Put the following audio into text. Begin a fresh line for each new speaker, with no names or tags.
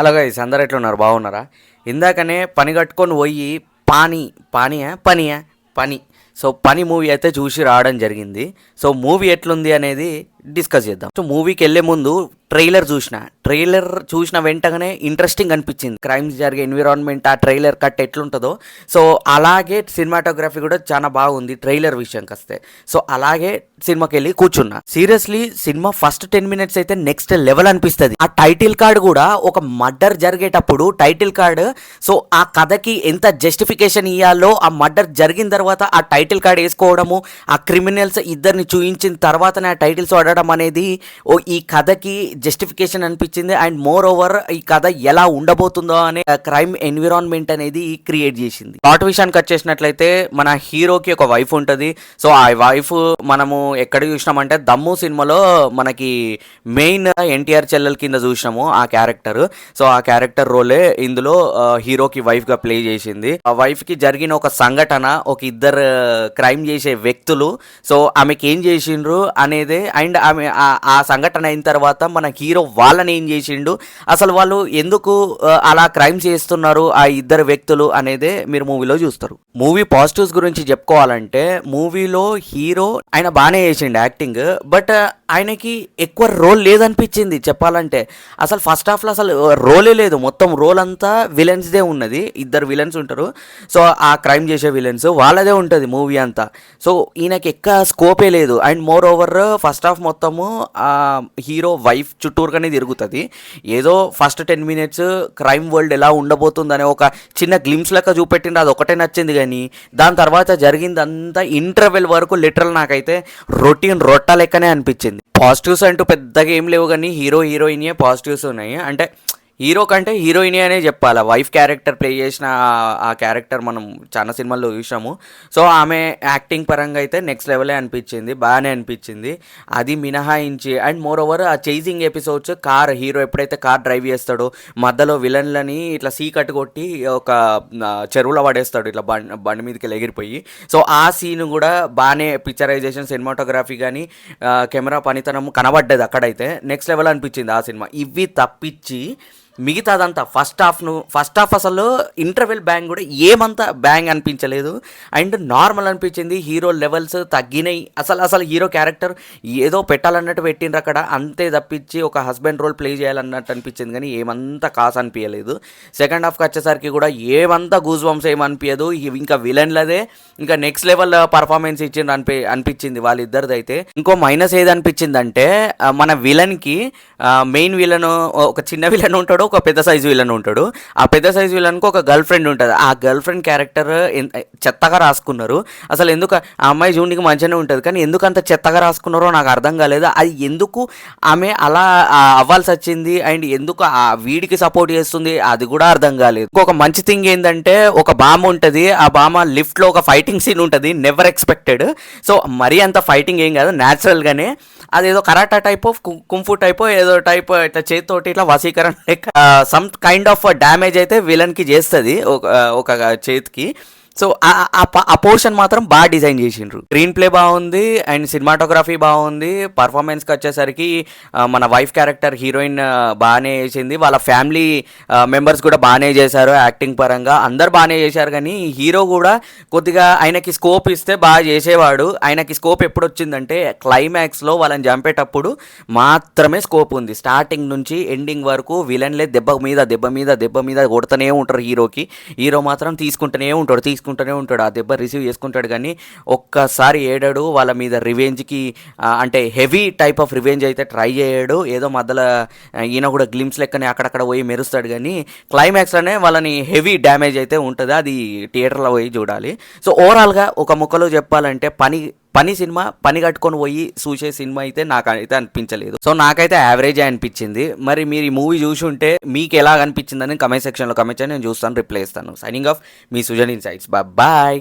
Hello guys, అందరు ఎట్లున్నారు? బాగున్నారా? ఇందాకనే పని కట్టుకొని పోయి పని సో పని మూవీ అయితే చూసి రావడం జరిగింది. సో మూవీ ఎట్లుంది అనేది డిస్కస్ చేద్దాం. సో మూవీకి వెళ్ళే ముందు ట్రైలర్ చూసిన వెంటనే ఇంట్రెస్టింగ్ అనిపించింది. క్రైమ్స్ జరిగే ఎన్విరాన్మెంట్, ఆ ట్రైలర్ కట్ ఎట్లుంటుందో సో అలాగే సినిమాటోగ్రఫీ కూడా చాలా బాగుంది ట్రైలర్ విషయంకి వస్తే. సో అలాగే సినిమాకి వెళ్ళి కూర్చున్నా. సీరియస్లీ సినిమా ఫస్ట్ 10 minutes అయితే నెక్స్ట్ లెవెల్ అనిపిస్తుంది. ఆ టైటిల్ కార్డ్ కూడా ఒక మర్డర్ జరిగేటప్పుడు టైటిల్ కార్డ్, సో ఆ కథకి ఎంత జస్టిఫికేషన్ ఇవ్వాలో ఆ మర్డర్ జరిగిన తర్వాత ఆ టైటిల్ కార్డ్ వేసుకోవడము, ఆ క్రిమినల్స్ ఇద్దరిని చూయించిన తర్వాతనే ఆ టైటిల్స్ వాడడం అనేది ఈ కథకి జస్టిఫికేషన్ అనిపించింది. అండ్ మోర్ ఓవర్ ఈ కథ ఎలా ఉండబోతుందో అనే క్రైమ్ ఎన్విరాన్మెంట్ అనేది క్రియేట్ చేసింది. ప్లాట్ విషయానికి వచ్చేసినట్లయితే మన హీరోకి ఒక వైఫ్ ఉంటుంది. సో ఆ వైఫ్ మనము ఎక్కడ చూసినామంటే దమ్ము సినిమాలో మనకి మెయిన్ ఎన్టీఆర్ చెల్లెల కింద చూసినాము ఆ క్యారెక్టర్. సో ఆ క్యారెక్టర్ రోలే ఇందులో హీరోకి వైఫ్ గా ప్లే చేసింది. ఆ వైఫ్ కి జరిగిన ఒక సంఘటన, ఒక ఇద్దరు క్రైమ్ చేసే వ్యక్తులు, సో ఆమెకి ఏం చేసిండ్రు అనేది, అండ్ ఆమె ఆ సంఘటన అయిన తర్వాత మన హీరో వాళ్ళని ఏం చేసిండు, అసలు వాళ్ళు ఎందుకు అలా క్రైమ్ చేస్తున్నారు ఆ ఇద్దరు వ్యక్తులు అనేదే మీరు మూవీలో చూస్తారు. మూవీ పాజిటివ్స్ గురించి చెప్పుకోవాలంటే మూవీలో హీరో ఆయన బాగానే చేసిండు యాక్టింగ్, బట్ ఆయనకి ఎక్కువ రోల్ లేదనిపించింది చెప్పాలంటే. అసలు ఫస్ట్ హాఫ్లో అసలు రోలే లేదు, మొత్తం రోల్ అంతా విలన్స్దే ఉన్నది. ఇద్దరు విలన్స్ ఉంటారు, సో ఆ క్రైమ్ చేసే విలన్స్ వాళ్ళదే ఉంటుంది మూవీ అంతా. సో ఈయనకి ఎక్క స్కోపే లేదు. And more over first half మొత్తము హీరో వైఫ్ చుట్టూరుగానే తిరుగుతుంది. ఏదో ఫస్ట్ 10 minutes క్రైమ్ వరల్డ్ ఎలా ఉండబోతుందనే ఒక చిన్న గ్లిమ్స్ లెక్క చూపెట్టింది, అది ఒకటే నచ్చింది. కానీ దాని తర్వాత జరిగిందంతా ఇంటర్వెల్ వరకు లిటరల్ నాకైతే రొటీన్ రొట్ట లెక్కనే అనిపించింది. పాజిటివ్స్ అంటూ పెద్దగా ఏం లేవు, కానీ హీరోయినే పాజిటివ్స్ ఉన్నాయి. అంటే హీరో కంటే హీరోయినే అనే చెప్పాలి. వైఫ్ క్యారెక్టర్ ప్లే చేసిన ఆ క్యారెక్టర్ మనం చాలా సినిమాల్లో చూసాము. సో ఆమె యాక్టింగ్ పరంగా అయితే నెక్స్ట్ లెవెలే అనిపించింది, బాగానే అనిపించింది. అది మినహాయించి అండ్ మోర్ ఓవర్ ఆ చేజింగ్ ఎపిసోడ్స్, హీరో ఎప్పుడైతే కార్ డ్రైవ్ చేస్తాడో మధ్యలో విలన్లని ఇట్లా సీకట్ కొట్టి ఒక చెరువులో పడేస్తాడు ఇట్లా బండి మీదకి ఎగిరిపోయి. సో ఆ సీన్ కూడా బాగానే పిక్చరైజేషన్, సినిమాటోగ్రఫీ కానీ కెమెరా పనితనం కనబడ్డది అక్కడైతే. నెక్స్ట్ లెవెల్ అనిపించింది ఆ సినిమా. ఇవి తప్పించి మిగతాదంతా ఫస్ట్ హాఫ్ అసలు ఇంటర్వెల్ బ్యాంగ్ కూడా ఏమంతా బ్యాంగ్ అనిపించలేదు. అండ్ నార్మల్ అనిపించింది. హీరో లెవెల్స్ తగ్గినాయి. అసలు హీరో క్యారెక్టర్ ఏదో పెట్టాలన్నట్టు పెట్టిండ్రు అక్కడ, అంతే తప్పించి ఒక హస్బెండ్ రోల్ ప్లే చేయాలన్నట్టు అనిపించింది, కానీ ఏమంతా కాస్ అనిపించలేదు. సెకండ్ హాఫ్కి వచ్చేసరికి కూడా ఏమంతా గూజ్ బంప్స్ ఏమనిపించదు. ఇంకా విలన్లదే ఇంకా నెక్స్ట్ లెవెల్ పర్ఫార్మెన్స్ ఇచ్చిండ్రు అనిపించింది వాళ్ళిద్దరిది. అయితే ఇంకో మైనస్ ఏది అనిపించిందంటే మన విలన్కి మెయిన్ విలన్ ఒక చిన్న విలన్ ఉంటాడు, ఒక పెద్ద సైజు విలన్ ఉంటాడు. ఆ పెద్ద సైజు విలన్కి ఒక గర్ల్ ఫ్రెండ్ ఉంటుంది. ఆ గర్ల్ ఫ్రెండ్ క్యారెక్టర్ చెత్తగా రాసుకున్నారు. అసలు ఎందుకు ఆ అమ్మాయి జూనికి మంచిగానే ఉంటుంది, కానీ ఎందుకు అంత చెత్తగా రాసుకున్నారో నాకు అర్థం కాలేదు. అది ఎందుకు ఆమె అలా అవ్వాల్సి వచ్చింది అండ్ ఎందుకు ఆ వీడికి సపోర్ట్ చేస్తుంది అది కూడా అర్థం కాలేదు. ఇంకొక మంచి థింగ్ ఏంటంటే ఒక బామ్మ ఉంటుంది. ఆ బామ్మ లిఫ్ట్లో ఒక ఫైటింగ్ సీన్ ఉంటుంది, నెవర్ ఎక్స్పెక్టెడ్. సో మరీ అంత ఫైటింగ్ ఏం కాదు, న్యాచురల్గానే అదేదో కరాటా టైప్ ఆఫ్ కుంఫు టైప్ ఏదో టైప్ ఇట్లా చేతితోటి ఇట్లా వసీకరణ లెక్క సమ్ కైండ్ ఆఫ్ డ్యామేజ్ అయితే విలన్కి చేస్తుంది ఒక చేతికి. సో ఆ పోర్షన్ మాత్రం బాగా డిజైన్ చేసిండ్రు. స్క్రీన్ ప్లే బాగుంది అండ్ సినిమాటోగ్రఫీ బాగుంది. పర్ఫార్మెన్స్కి వచ్చేసరికి మన వైఫ్ క్యారెక్టర్ హీరోయిన్ బాగానే చేసింది. వాళ్ళ ఫ్యామిలీ మెంబర్స్ కూడా బాగానే చేశారు. యాక్టింగ్ పరంగా అందరు బాగానే చేశారు, కానీ హీరో కూడా కొద్దిగా ఆయనకి స్కోప్ ఇస్తే బాగా చేసేవాడు. ఆయనకి స్కోప్ ఎప్పుడు వచ్చిందంటే క్లైమాక్స్లో వాళ్ళని చంపేటప్పుడు మాత్రమే స్కోప్ ఉంది. స్టార్టింగ్ నుంచి ఎండింగ్ వరకు విలన్లే దెబ్బ మీద కొడుతూనే ఉంటారు హీరోకి. హీరో మాత్రం తీసుకుంటూనే ఉంటాడు. ఆ దెబ్బ రిసీవ్ చేసుకుంటాడు, కానీ ఒక్కసారి ఏడాడు వాళ్ళ మీద రివెంజ్కి, అంటే హెవీ టైప్ ఆఫ్ రివెంజ్ అయితే ట్రై చేయడు. ఏదో మధ్యలో ఈయన కూడా గ్లిమ్స్ లెక్కనే అక్కడక్కడ పోయి మెరుస్తాడు, కానీ క్లైమాక్స్లోనే వాళ్ళని హెవీ డ్యామేజ్ అయితే ఉంటుంది. అది థియేటర్లో పోయి చూడాలి. సో ఓవరాల్గా ఒక ముక్కలో చెప్పాలంటే పని కట్టుకొని పోయి చూసే సినిమా అయితే నాకైతే అనిపించలేదు. సో నాకైతే యావరేజ్ అనిపించింది. మరి మీరు ఈ మూవీ చూసి ఉంటే మీకు ఎలా అనిపించిందని కమెంట్ సెక్షన్లో కమెంట్ చేయండి, నేను చూస్తాను, రిప్లై ఇస్తాను. సైనింగ్ ఆఫ్ మీ సుజన్ ఇన్సైట్స్. బాయ్.